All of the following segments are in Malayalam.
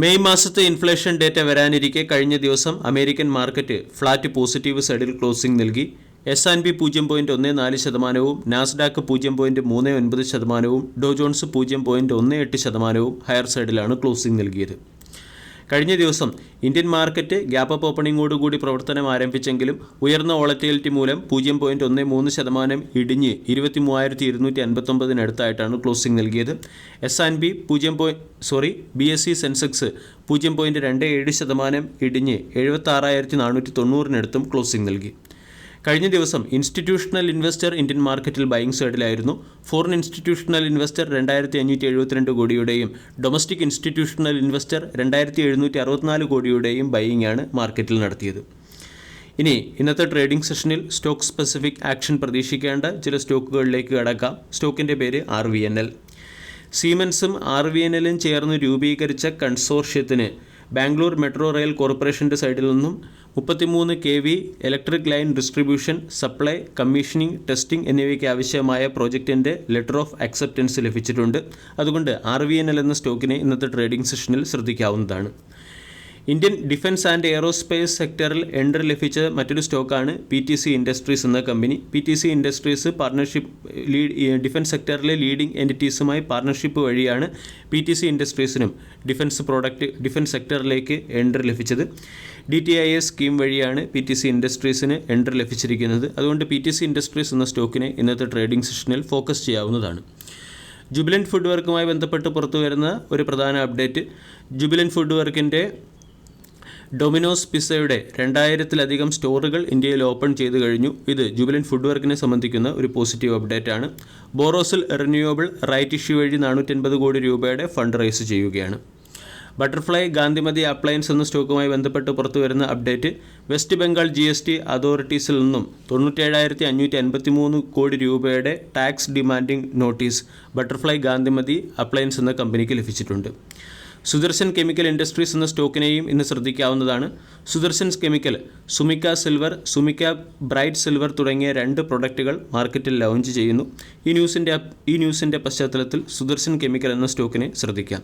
മെയ് മാസത്തെ ഇൻഫ്ലേഷൻ ഡേറ്റ വരാനിരിക്കെ കഴിഞ്ഞ ദിവസം അമേരിക്കൻ മാർക്കറ്റ് ഫ്ലാറ്റ് പോസിറ്റീവ് സൈഡിൽ ക്ലോസിംഗ് നൽകി. S&P 0.14%, നാസ്ഡാക്ക് 0.39%, ഡോ ജോൺസ് 0.18% ഹയർ സൈഡിലാണ് ക്ലോസിംഗ് നൽകിയത്. കഴിഞ്ഞ ദിവസം ഇന്ത്യൻ മാർക്കറ്റ് ഗ്യാപ്പ് അപ്പ് ഓപ്പണിംഗോടുകൂടി പ്രവർത്തനം ആരംഭിച്ചെങ്കിലും ഉയർന്ന വോളറ്റിലിറ്റി മൂലം 0.13% ഇടിഞ്ഞ് 23,259 ക്ലോസിംഗ് നൽകിയത്. S&P BSE സെൻസെക്സ് 0.27% ഇടിഞ്ഞ് 76,490 ക്ലോസിംഗ് നൽകി. കഴിഞ്ഞ ദിവസം ഇൻസ്റ്റിറ്റ്യൂഷണൽ ഇൻവെസ്റ്റർ ഇന്ത്യൻ മാർക്കറ്റിൽ ബൈയിങ് സൈഡിലായിരുന്നു. ഫോറിൻ ഇൻസ്റ്റിറ്റ്യൂഷണൽ ഇൻവെസ്റ്റർ 2,572 കോടിയുടെയും ഡൊമസ്റ്റിക് ഇൻസ്റ്റിറ്റ്യൂഷണൽ ഇൻവെസ്റ്റർ 2,764 കോടിയുടെയും ബൈയിങ് ആണ് മാർക്കറ്റിൽ നടത്തിയത്. ഇനി ഇന്നത്തെ ട്രേഡിംഗ് സെഷനിൽ സ്റ്റോക്ക് സ്പെസിഫിക് ആക്ഷൻ പ്രതീക്ഷിക്കേണ്ട ചില സ്റ്റോക്കുകളിലേക്ക് കടക്കാം. സ്റ്റോക്കിൻ്റെ പേര് RVNL. സീമെൻസും RVNLും ചേർന്ന് രൂപീകരിച്ച കൺസോർഷ്യത്തിന് ബാംഗ്ലൂർ മെട്രോ റെയിൽ കോർപ്പറേഷൻ്റെ സൈഡിൽ നിന്നും 33 kV electric line distribution, supply, commissioning, testing എന്നിവയ്ക്ക് ആവശ്യമായ പ്രോജക്റ്റിൻ്റെ ലെറ്റർ ഓഫ് അക്സെപ്റ്റൻസ് ലഭിച്ചിട്ടുണ്ട്. അതുകൊണ്ട് RVNL എന്ന സ്റ്റോക്കിനെ ഇന്നത്തെ ട്രേഡിംഗ് സെഷനിൽ ശ്രദ്ധിക്കാവുന്നതാണ്. ഇന്ത്യൻ ഡിഫൻസ് ആൻഡ് എയറോസ്പേസ് സെക്ടറിൽ എൻട്രി ലഭിച്ച മറ്റൊരു സ്റ്റോക്കാണ് PTC ഇൻഡസ്ട്രീസ് എന്ന കമ്പനി. PTC ഇൻഡസ്ട്രീസ് ഡിഫൻസ് സെക്ടറിലെ ലീഡിംഗ് എൻറ്റിറ്റീസുമായി പാർട്ണർഷിപ്പ് വഴിയാണ് PTC ഇൻഡസ്ട്രീസിനും ഡിഫൻസ് സെക്ടറിലേക്ക് എൻട്രി ലഭിച്ചത്. DTIA സ്കീം വഴിയാണ് PTC ഇൻഡസ്ട്രീസിന് എൻട്രി ലഭിച്ചിരിക്കുന്നത്. അതുകൊണ്ട് PTC ഇൻഡസ്ട്രീസ് എന്ന സ്റ്റോക്കിനെ ഇന്നത്തെ ട്രേഡിംഗ് സെഷനിൽ ഫോക്കസ് ചെയ്യാവുന്നതാണ്. ജുബിലൻറ്റ് ഫുഡ് വർക്കുമായി ബന്ധപ്പെട്ട് പുറത്തു വരുന്ന ഒരു പ്രധാന അപ്ഡേറ്റ്, ജുബിലൻറ്റ് ഫുഡ് വർക്കിൻ്റെ ഡൊമിനോസ് പിസ്സയുടെ 2000-ലധികം സ്റ്റോറുകൾ ഇന്ത്യയിൽ ഓപ്പൺ ചെയ്തു കഴിഞ്ഞു. ഇത് ജുബിലൻറ്റ് ഫുഡ് വർക്കിനെ സംബന്ധിക്കുന്ന ഒരു പോസിറ്റീവ് അപ്ഡേറ്റ് ആണ്. ബോറോസിൽ റിന്യൂവബിൾ റൈറ്റ് ഇഷ്യൂ വഴി 450 കോടി രൂപയുടെ ഫണ്ട് റൈസ് ചെയ്യുകയാണ്. ബട്ടർഫ്ലൈ ഗാന്ധിമതി അപ്ലയൻസ് എന്ന സ്റ്റോക്കുമായി ബന്ധപ്പെട്ട് പുറത്തു വരുന്ന അപ്ഡേറ്റ്, വെസ്റ്റ് ബംഗാൾ GST അതോറിറ്റീസിൽ നിന്നും 97,553 കോടി രൂപയുടെ tax demanding notice butterfly Gandhimathi appliances എന്ന കമ്പനിക്ക് ലഭിച്ചിട്ടുണ്ട്. സുദർശൻ കെമിക്കൽ ഇൻഡസ്ട്രീസ് എന്ന സ്റ്റോക്കിനെയും ഇന്ന് ശ്രദ്ധിക്കാവുന്നതാണ്. Sudarshan chemical Sumica silver, Sumica bright silver തുടങ്ങിയ 2 പ്രൊഡക്റ്റുകൾ മാർക്കറ്റിൽ ലോഞ്ച് ചെയ്യുന്നു. ഈ ന്യൂസിൻ്റെ പശ്ചാത്തലത്തിൽ സുദർശൻ കെമിക്കൽ എന്ന സ്റ്റോക്കിനെ ശ്രദ്ധിക്കാം.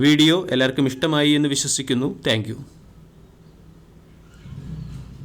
വീഡിയോ എല്ലാവർക്കും ഇഷ്ടമായി എന്ന് വിശ്വസിക്കുന്നു. Thank you.